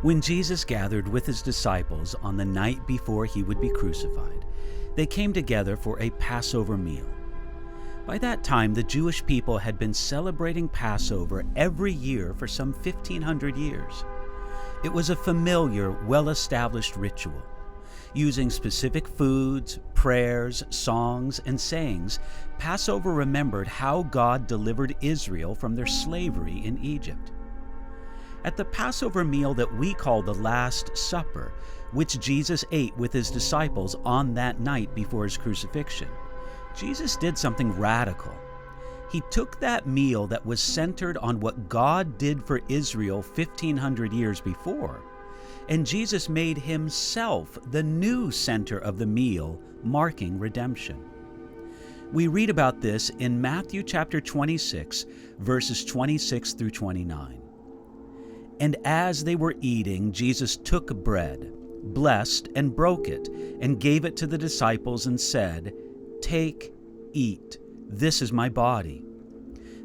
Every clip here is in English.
When Jesus gathered with his disciples on the night before he would be crucified, they came together for a Passover meal. By that time, the Jewish people had been celebrating Passover every year for some 1,500 years. It was a familiar, well-established ritual. Using specific foods, prayers, songs, and sayings, Passover remembered how God delivered Israel from their slavery in Egypt. At the Passover meal that we call the Last Supper, which Jesus ate with his disciples on that night before his crucifixion, Jesus did something radical. He took that meal that was centered on what God did for Israel 1,500 years before, and Jesus made himself the new center of the meal, marking redemption. We read about this in Matthew chapter 26, verses 26 through 29. And as they were eating, Jesus took bread, blessed and broke it, and gave it to the disciples and said, "Take, eat, this is my body."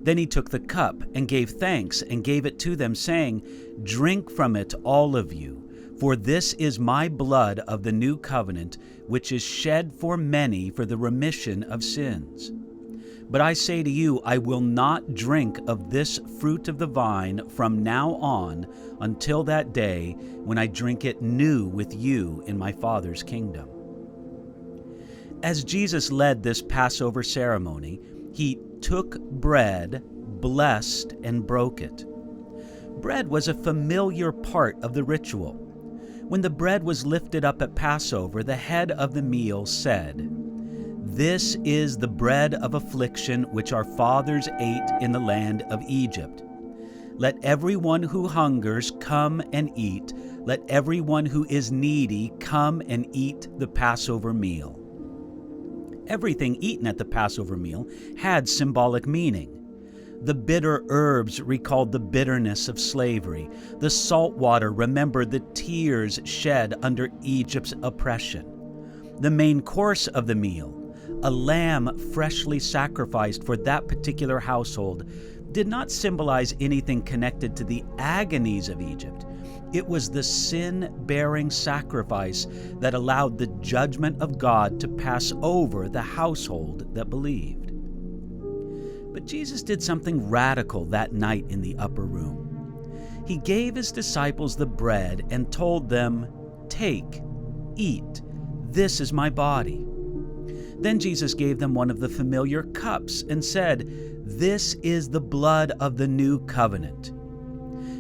Then he took the cup and gave thanks and gave it to them, saying, "Drink from it, all of you, for this is my blood of the new covenant, which is shed for many for the remission of sins. But I say to you, I will not drink of this fruit of the vine from now on until that day when I drink it new with you in my Father's kingdom." As Jesus led this Passover ceremony, he took bread, blessed, and broke it. Bread was a familiar part of the ritual. When the bread was lifted up at Passover, the head of the meal said, "This is the bread of affliction which our fathers ate in the land of Egypt. Let everyone who hungers come and eat. Let everyone who is needy come and eat the Passover meal." Everything eaten at the Passover meal had symbolic meaning. The bitter herbs recalled the bitterness of slavery. The salt water remembered the tears shed under Egypt's oppression. The main course of the meal, a lamb freshly sacrificed for that particular household, did not symbolize anything connected to the agonies of Egypt. It was the sin-bearing sacrifice that allowed the judgment of God to pass over the household that believed. But Jesus did something radical that night in the upper room. He gave his disciples the bread and told them, "Take, eat, this is my body." Then Jesus gave them one of the familiar cups and said, "This is the blood of the new covenant."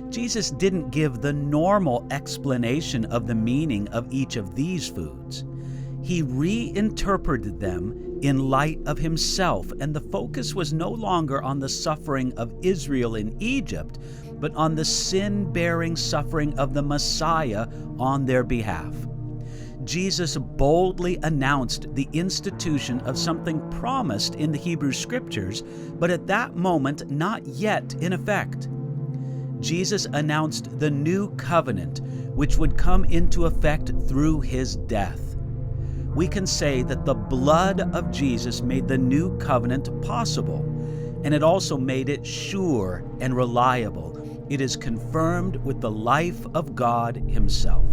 Jesus didn't give the normal explanation of the meaning of each of these foods. He reinterpreted them in light of himself, and the focus was no longer on the suffering of Israel in Egypt, but on the sin-bearing suffering of the Messiah on their behalf. Jesus boldly announced the institution of something promised in the Hebrew Scriptures, but at that moment not yet in effect. Jesus announced the new covenant, which would come into effect through his death. We can say that the blood of Jesus made the new covenant possible, and it also made it sure and reliable. It is confirmed with the life of God himself.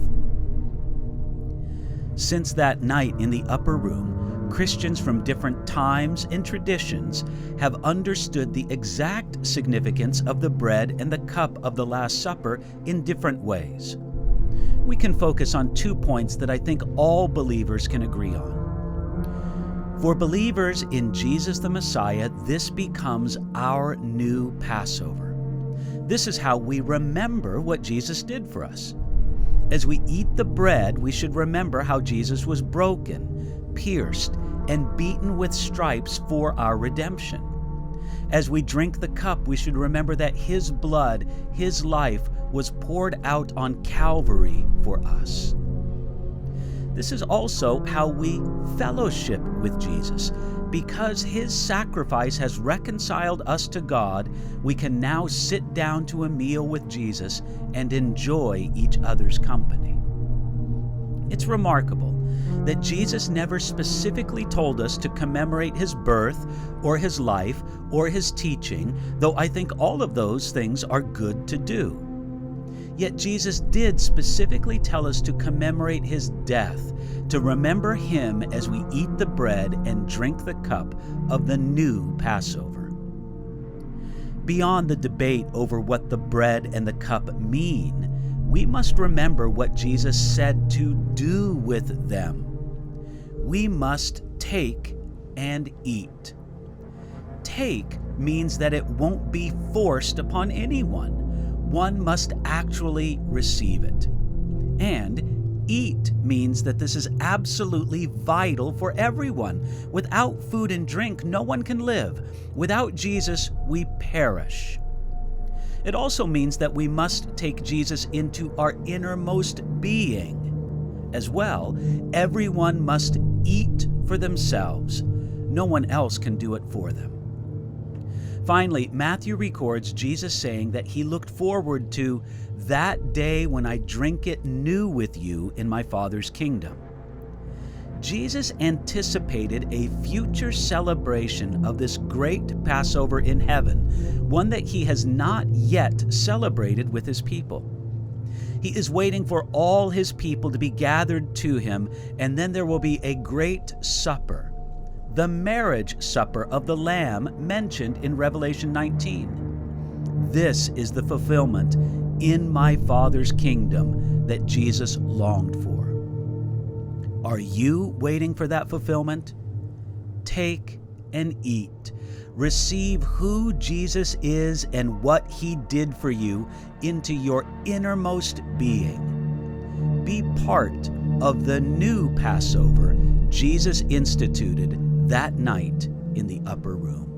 Since that night in the upper room, Christians from different times and traditions have understood the exact significance of the bread and the cup of the Last Supper in different ways. We can focus on 2 points that I think all believers can agree on. For believers in Jesus the Messiah, this becomes our new Passover. This is how we remember what Jesus did for us. As we eat the bread, we should remember how Jesus was broken, pierced, and beaten with stripes for our redemption. As we drink the cup, we should remember that his blood, his life, was poured out on Calvary for us. This is also how we fellowship with Jesus. Because his sacrifice has reconciled us to God, we can now sit down to a meal with Jesus and enjoy each other's company. It's remarkable that Jesus never specifically told us to commemorate his birth or his life or his teaching, though I think all of those things are good to do. Yet Jesus did specifically tell us to commemorate his death, to remember him as we eat the bread and drink the cup of the new Passover. Beyond the debate over what the bread and the cup mean, we must remember what Jesus said to do with them. We must take and eat. Take means that it won't be forced upon anyone. One must actually receive it. And eat means that this is absolutely vital for everyone. Without food and drink, no one can live. Without Jesus, we perish. It also means that we must take Jesus into our innermost being. As well, everyone must eat for themselves. No one else can do it for them. Finally, Matthew records Jesus saying that he looked forward to that day when I drink it new with you in my Father's kingdom. Jesus anticipated a future celebration of this great Passover in heaven, one that he has not yet celebrated with his people. He is waiting for all his people to be gathered to him, and then there will be a great supper, the marriage supper of the Lamb mentioned in Revelation 19. This is the fulfillment in my Father's kingdom that Jesus longed for. Are you waiting for that fulfillment? Take and eat. Receive who Jesus is and what he did for you into your innermost being. Be part of the new Passover Jesus instituted that night in the upper room.